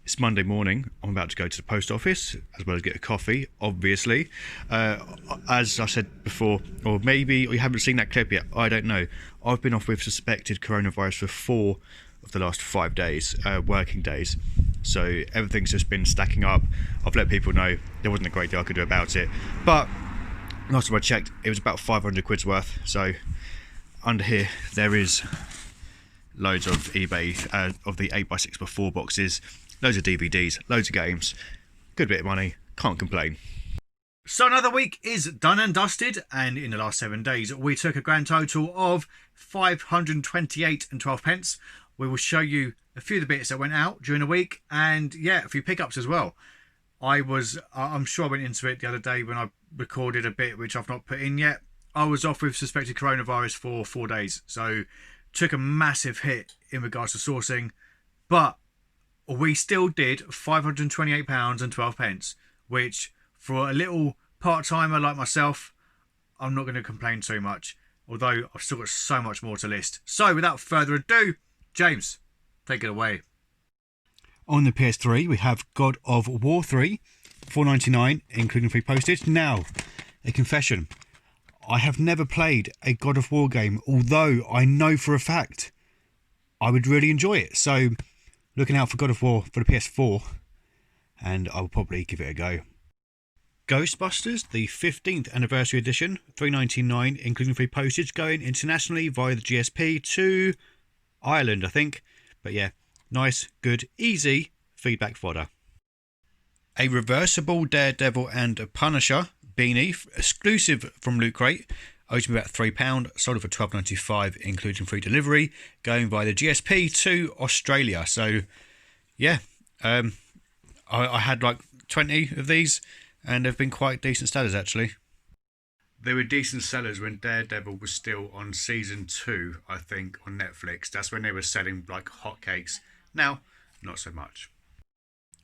It's Monday morning. I'm about to go to the post office as well as get a coffee, obviously. As I said before, or maybe you haven't seen that clip yet, I don't know. I've been off with suspected coronavirus for 4 of the last 5 days, working days. So everything's just been stacking up. I've let people know there wasn't a great deal I could do about it. But last time I checked, it was about 500 quid's worth. So under here, there is loads of eBay, of the 8x6x4 boxes. Loads of DVDs, loads of games, good bit of money, can't complain. So another week is done and dusted, and in the last 7 days we took a grand total of 528 and 12 pence. We will show you a few of the bits that went out during the week, and yeah, a few pickups as well. I'm sure I went into it the other day when I recorded a bit which I've not put in yet. I was off with suspected coronavirus for 4 days, so took a massive hit in regards to sourcing, but we still did £528 and 12 pence, which for a little part-timer like myself, I'm not going to complain too much, although I've still got so much more to list. So without further ado, James, take it away. On the PS3, we have God of War 3, £4.99, including free postage. Now, a confession. I have never played a God of War game, although I know for a fact I would really enjoy it. So looking out for God of War for the PS4, and I will probably give it a go. Ghostbusters, the 15th anniversary edition, £3.99, including free postage, going internationally via the GSP to Ireland, I think. But yeah, nice, good, easy feedback fodder. A reversible Daredevil and Punisher beanie, exclusive from Loot Crate, owes me about £3, sold it for $12.95, including free delivery, going via the GSP to Australia. So, yeah, I had like 20 of these, and they've been quite decent sellers, actually. They were decent sellers when Daredevil was still on season 2, I think, on Netflix. That's when they were selling like hotcakes. Now, not so much.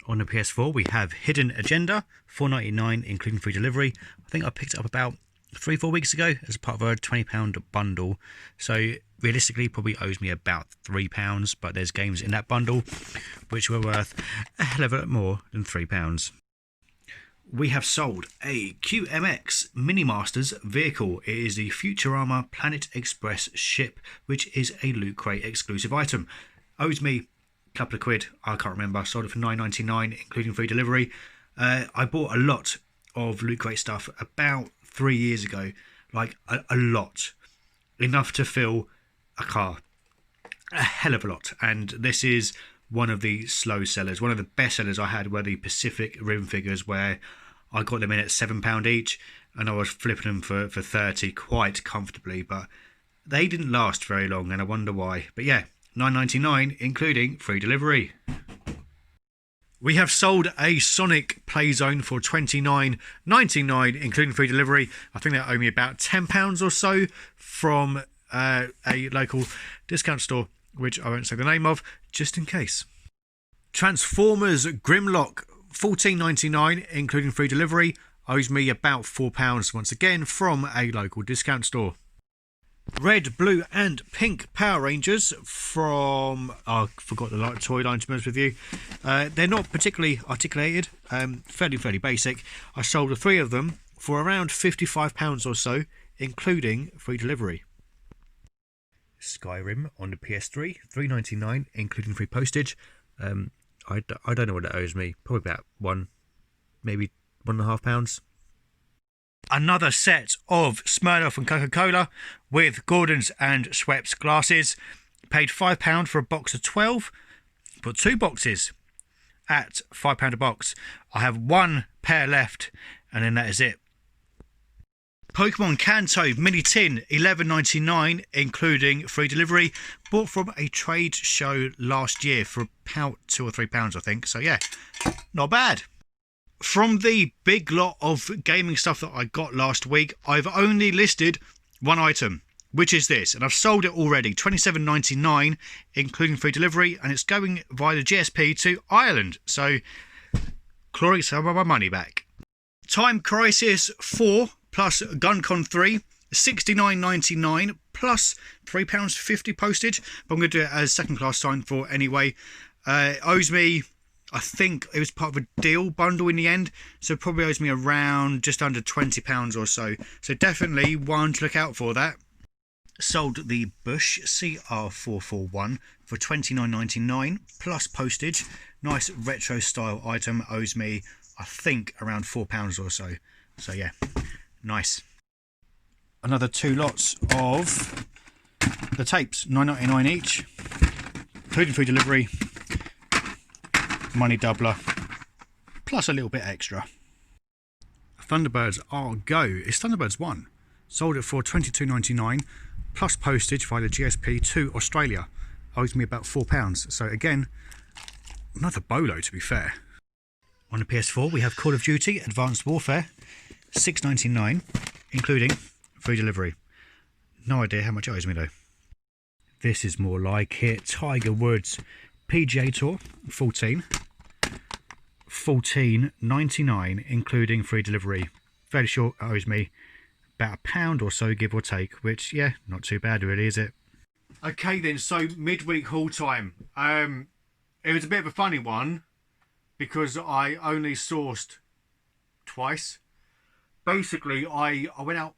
On the PS4, we have Hidden Agenda, $4.99, including free delivery. I think I picked it up about 3-4 weeks ago as part of a £20 bundle, so realistically probably owes me about £3, but there's games in that bundle which were worth a hell of a lot more than £3. We have sold a QMX Minimasters vehicle. It is the Futurama Planet Express ship, which is a Loot Crate exclusive item. Owes me a couple of quid, I can't remember. Sold it for $9.99, including free delivery. I bought a lot of Loot Crate stuff about 3 years ago, like a lot, enough to fill a car, a hell of a lot. And this is one of the slow sellers. One of the best sellers I had were the Pacific Rim figures, where I got them in at £7 each, and I was flipping them for 30 quite comfortably, but they didn't last very long, and I wonder why. But yeah, $9.99, including free delivery. We have sold a Sonic Playzone for $29.99, including free delivery. I think they owe me about £10 or so from a local discount store, which I won't say the name of, just in case. Transformers Grimlock, $14.99, including free delivery. Owes me about £4 once again from a local discount store. Red, blue and pink Power Rangers from, I forgot the toy line, to be honest with you. They're not particularly articulated, fairly basic. I sold the 3 of them for around £55 or so, including free delivery. Skyrim on the PS3, $3.99, including free postage. I don't know what it owes me, probably about maybe £1.50. Another set of Smirnoff and Coca-Cola with Gordon's and Schweppes glasses. Paid £5 for a box of 12. Put 2 boxes at £5 a box. I have 1 pair left, and then that is it. Pokemon Kanto Mini Tin, $11.99, including free delivery. Bought from a trade show last year for about £2 or £3, I think. So yeah, not bad. From the big lot of gaming stuff that I got last week, I've only listed one item, which is this, and I've sold it already, $27.99, including free delivery, and it's going via the GSP to Ireland. So, glory, some of my money back. Time Crisis 4 plus GunCon 3, $69.99 plus £3.50 postage, but I'm going to do it as second class signed for anyway. Owes me, I think it was part of a deal bundle in the end, so it probably owes me around just under £20 or so. So definitely one to look out for that. Sold the Bush CR441 for £29.99 plus postage. Nice retro style item, owes me I think around £4 or so. So yeah, nice. Another 2 lots of the tapes, £9.99 each, including free delivery, money doubler, plus a little bit extra. Thunderbirds are go. It's Thunderbirds 1. Sold it for £22.99 plus postage via the GSP to Australia. Owes me about £4. So again, another bolo to be fair. On the PS4 we have Call of Duty Advanced Warfare, £6.99, including free delivery. No idea how much it owes me though. This is more like it. Tiger Woods PGA Tour 14, £14.99, including free delivery. Fairly sure it owes me about £1 or so, give or take, which, yeah, not too bad really, is it? Okay then, so midweek haul time. It was a bit of a funny one because I only sourced twice. Basically, I went out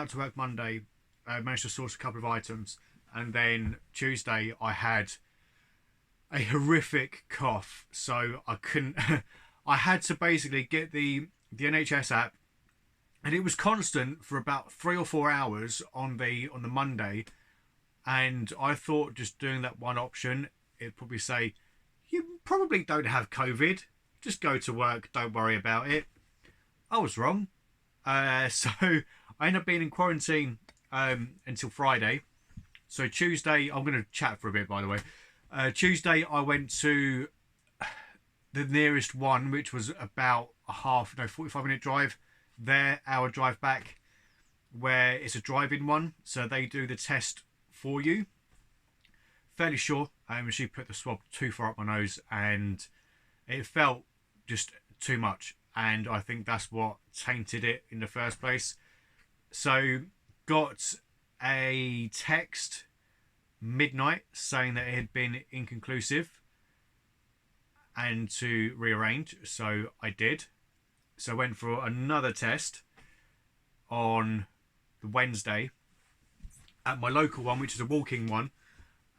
to work Monday, managed to source a couple of items, and then Tuesday I had a horrific cough, so I couldn't. I had to basically get the NHS app, and it was constant for about 3 or 4 hours on the Monday, and I thought just doing that one option, it'd probably say you probably don't have COVID, just go to work, don't worry about it. I was wrong. So I ended up being in quarantine until Friday. So Tuesday, I'm going to chat for a bit, by the way. Tuesday, I went to the nearest one, which was about 45-minute drive there, hour drive back, where it's a drive-in one. So they do the test for you. Fairly sure. She put the swab too far up my nose and it felt just too much. And I think that's what tainted it in the first place. So got a text midnight saying that it had been inconclusive and to rearrange. So I did. So I went for another test on the Wednesday at my local one, which is a walking one,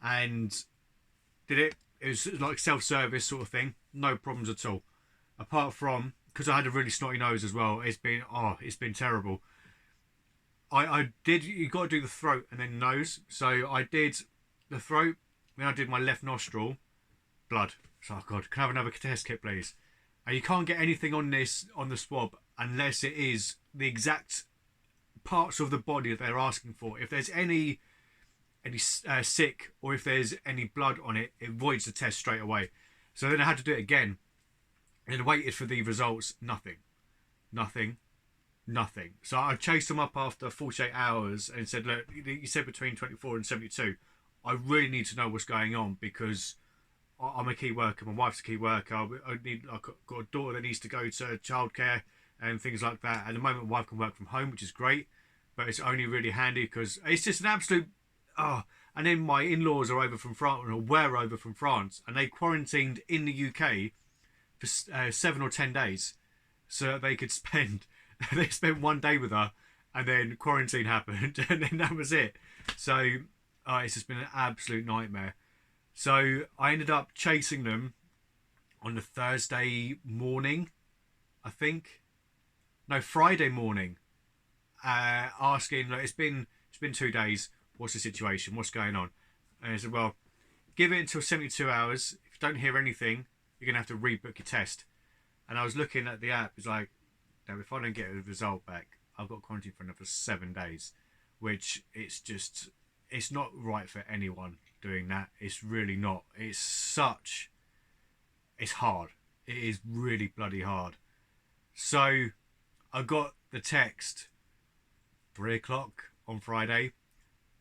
and did it. It was like self-service sort of thing. No problems at all. Apart from, because I had a really snotty nose as well, it's been terrible. I did, you got to do the throat and then nose. So I did the throat, then I did my left nostril, blood. So, oh God, can I have another test kit, please? And you can't get anything on the swab unless it is the exact parts of the body that they're asking for. If there's any sick or if there's any blood on it, it voids the test straight away. So then I had to do it again and waited for the results. Nothing. So I chased them up after 48 hours and said, look, you said between 24 and 72. I really need to know what's going on because I'm a key worker. My wife's a key worker. I've got a daughter that needs to go to childcare and things like that. At the moment, my wife can work from home, which is great, but it's only really handy because it's just an absolute. And then my in-laws are over from France, or were over from France, and they quarantined in the UK for 7 or 10 days, so they could spend. They spent 1 day with her, and then quarantine happened, and then that was it. So it's just been an absolute nightmare. So I ended up chasing them on the Thursday morning, I think. No, Friday morning. Asking, look, it's been 2 days. What's the situation? What's going on? And he said, well, give it until 72 hours. If you don't hear anything, you're going to have to rebook your test. And I was looking at the app. It's like, no, if I don't get a result back, I've got quarantine for another 7 days, which it's not right for anyone doing that. It's really not. It's hard. It is really bloody hard. So I got the text 3 o'clock on Friday.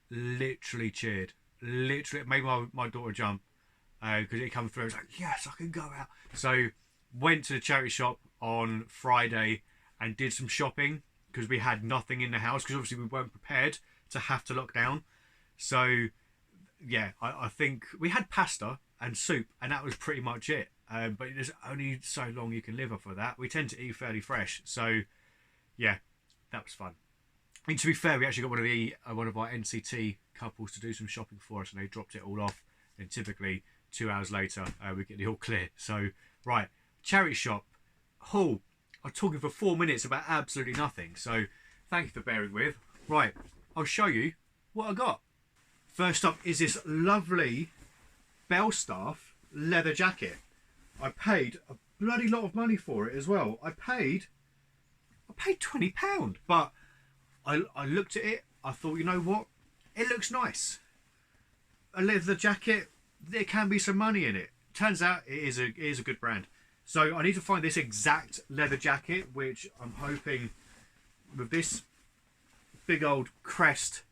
Literally cheered. Literally, it made my daughter jump because it come through. I was like, yes, I can go out. So went to the charity shop on Friday and did some shopping because we had nothing in the house because obviously we weren't prepared to have to lock down. So yeah, I think we had pasta and soup and that was pretty much it. but there's only so long you can live off of that. We tend to eat fairly fresh, so yeah, that was fun. And to be fair, we actually got one of our NCT couples to do some shopping for us, and they dropped it all off. And typically 2 hours later, we get the all clear. So right, charity shop haul. I'm talking for 4 minutes about absolutely nothing. So thank you for bearing with. Right, I'll show you what I got. First up is this lovely Belstaff leather jacket. I paid a bloody lot of money for it as well. I paid £20, but I looked at it. I thought, you know what? It looks nice. A leather jacket, there can be some money in it. Turns out it is a good brand. So I need to find this exact leather jacket, which I'm hoping with this big old crest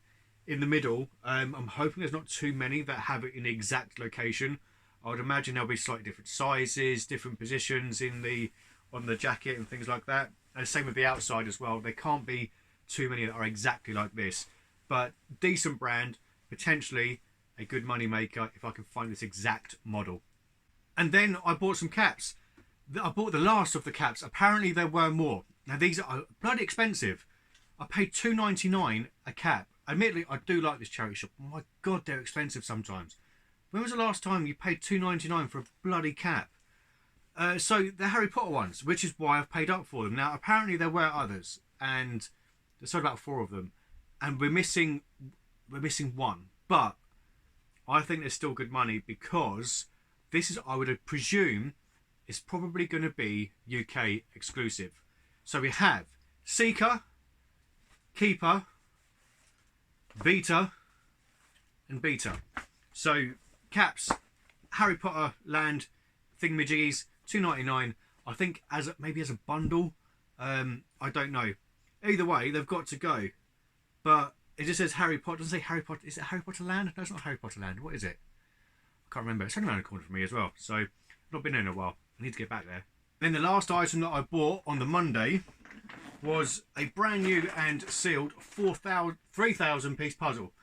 in the middle, I'm hoping there's not too many that have it in the exact location. I would imagine there'll be slightly different sizes, different positions on the jacket and things like that. And same with the outside as well. There can't be too many that are exactly like this, but decent brand, potentially a good money maker if I can find this exact model. And then I bought some caps. I bought the last of the caps. Apparently there were more. Now these are bloody expensive. I paid $2.99 a cap. Admittedly, I do like this charity shop. Oh my God, they're expensive sometimes. When was the last time you paid $2.99 for a bloody cap? So the Harry Potter ones, which is why I've paid up for them. Now apparently there were others, and there's sold about 4 of them, and we're missing one. But I think there's still good money because this is, I would presume, is probably going to be UK exclusive. So we have Seeker, Keeper, Beta, and Beta. So caps, Harry Potter land thingamajiggies, $2.99. I think maybe as a bundle. I don't know. Either way, they've got to go. But it just says Harry Potter. It doesn't say Harry Potter. Is it Harry Potter Land? No, it's not Harry Potter Land. What is it? I can't remember. It's only around the corner for me as well. So I've not been there in a while. I need to get back there. Then the last item that I bought on the Monday was a brand new and sealed 3,000 piece puzzle.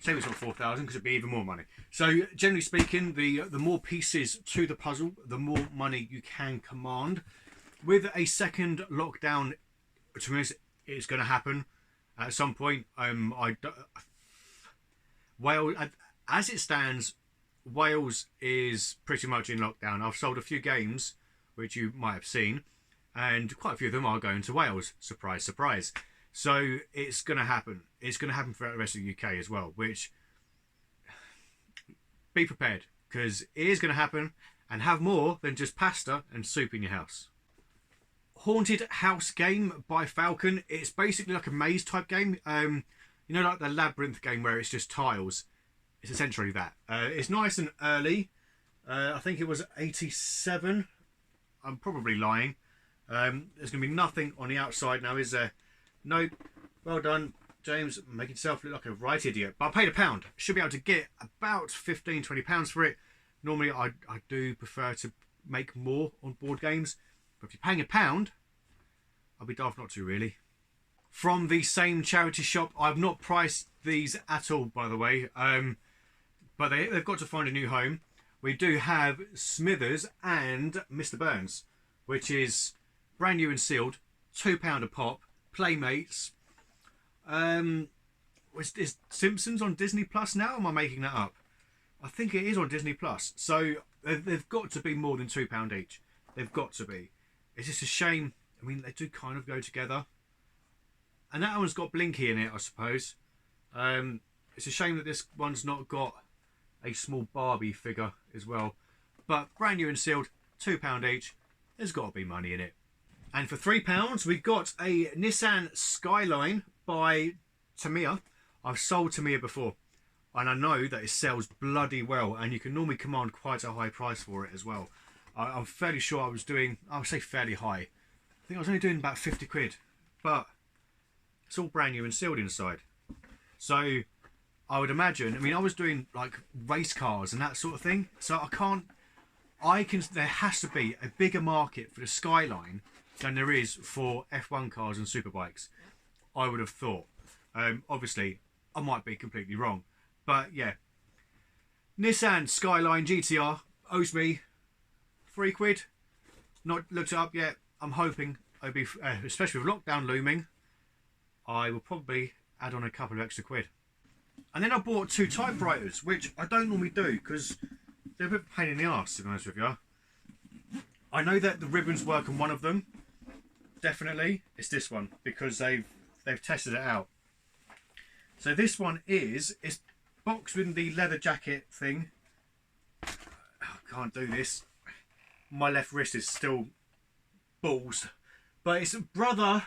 Same it's not 4,000 because it'd be even more money. So generally speaking, the more pieces to the puzzle, the more money you can command. With a second lockdown, to be honest, it's going to happen at some point. Wales, as it stands, Wales is pretty much in lockdown. I've sold a few games, which you might have seen, and quite a few of them are going to Wales. Surprise, surprise. So it's going to happen. It's going to happen throughout the rest of the UK as well, which, be prepared, because it is going to happen, and have more than just pasta and soup in your house. Haunted House game by Falcon. It's basically like a maze type game. You know, like the labyrinth game where it's just tiles. It's essentially that. It's nice and early. I think it was 87. I'm probably lying. There's going to be nothing on the outside now, is there? Nope. Well done, James. Making yourself look like a right idiot. But I paid £1. Should be able to get about £15-20 for it. Normally, I do prefer to make more on board games. But if you're paying £1, I'll be daft not to, really. From the same charity shop, I've not priced these at all, by the way. But they've got to find a new home. We do have Smithers and Mr. Burns, which is brand new and sealed, £2 a pop. Playmates. Is Simpsons on Disney Plus now? Or am I making that up? I think it is on Disney Plus. So they've got to be more than £2 each. They've got to be. It's just a shame. I mean, they do kind of go together. And that one's got Blinky in it, I suppose. It's a shame that this one's not got a small Barbie figure as well. But brand new and sealed, £2 each. There's got to be money in it. And for £3, we've got a Nissan Skyline by Tamiya. I've sold Tamiya before, and I know that it sells bloody well, and you can normally command quite a high price for it as well. I'm fairly sure I was doing, I would say fairly high. I think I was only doing about 50 quid, but it's all brand new and sealed inside. So I would imagine, I mean, I was doing like race cars and that sort of thing. So there has to be a bigger market for the Skyline than there is for F1 cars and superbikes, I would have thought. Obviously, I might be completely wrong. But yeah, Nissan Skyline GTR owes me £3. Not looked it up yet. I'm hoping I'll be, especially with lockdown looming, I will probably add on a couple of extra quid. And then I bought 2 typewriters, which I don't normally do because they're a bit of a pain in the arse, to be honest with you. I know that the ribbons work on one of them. Definitely, it's this one because they've tested it out. So this one it's boxed with the leather jacket thing. I can't do this. My left wrist is still balls, but it's Brother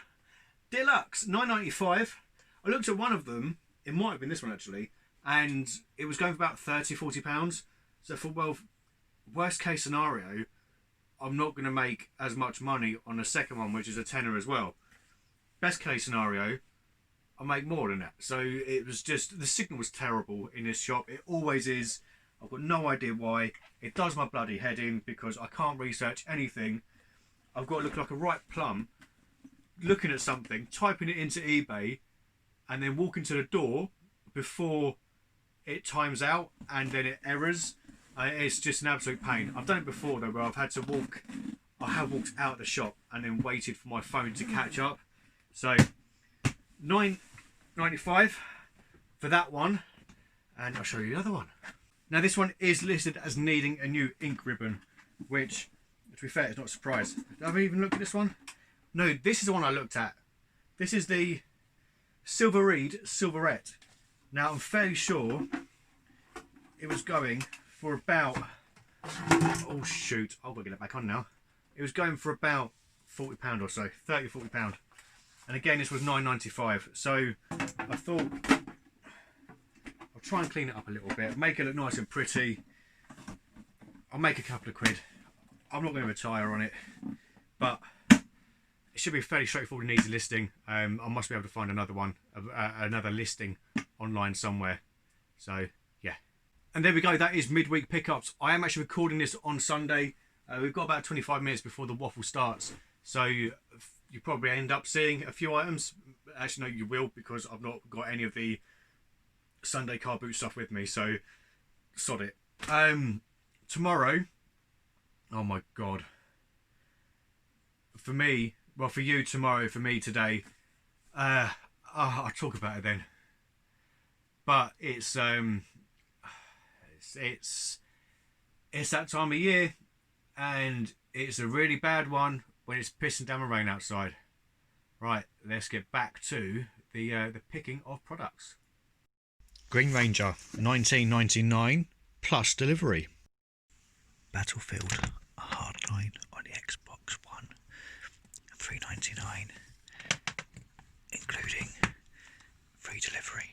Deluxe, £9.95. I looked at one of them. It might have been this one actually, and it was going for about £30–40. So for, well, worst case scenario, I'm not going to make as much money on the second one, which is a tenner as well. Best case scenario, I'll make more than that. So it was just, the signal was terrible in this shop. It always is. I've got no idea why. It does my bloody head in because I can't research anything. I've got to look like a right plum, looking at something, typing it into eBay, and then walking to the door before it times out and then it errors. It's just an absolute pain. I've done it before though, where I've had to walk. I have walked out of the shop and then waited for my phone to catch up. So £9.95 for that one, and I'll show you the other one. Now this one is listed as needing a new ink ribbon, which, to be fair, is not a surprise. Have I even looked at this one? No, this is the one I looked at. This is the Silver Reed Silverette. Now I'm fairly sure it was going for about, oh shoot, I'll get it back on now. It was going for about £40 or so, £30–40. And again, this was £9.95. So I thought I'll try and clean it up a little bit, make it look nice and pretty. I'll make a couple of quid. I'm not going to retire on it, but it should be fairly straightforward and easy listing. I must be able to find another one, another listing online somewhere. So yeah. And there we go. That is midweek pickups. I am actually recording this on Sunday. We've got about 25 minutes before the waffle starts. So you probably end up seeing a few items. Actually, no, you will, because I've not got any of the Sunday car boot stuff with me. So sod it. Tomorrow, oh my God. For me, well, for you tomorrow, for me today, I'll talk about it then. But it's that time of year, and it's a really bad one when it's pissing down the rain outside. Right, let's get back to the picking of products. Green Ranger, £19.99 plus delivery. Battlefield Hardline on the Xbox One, £3.99, including free delivery.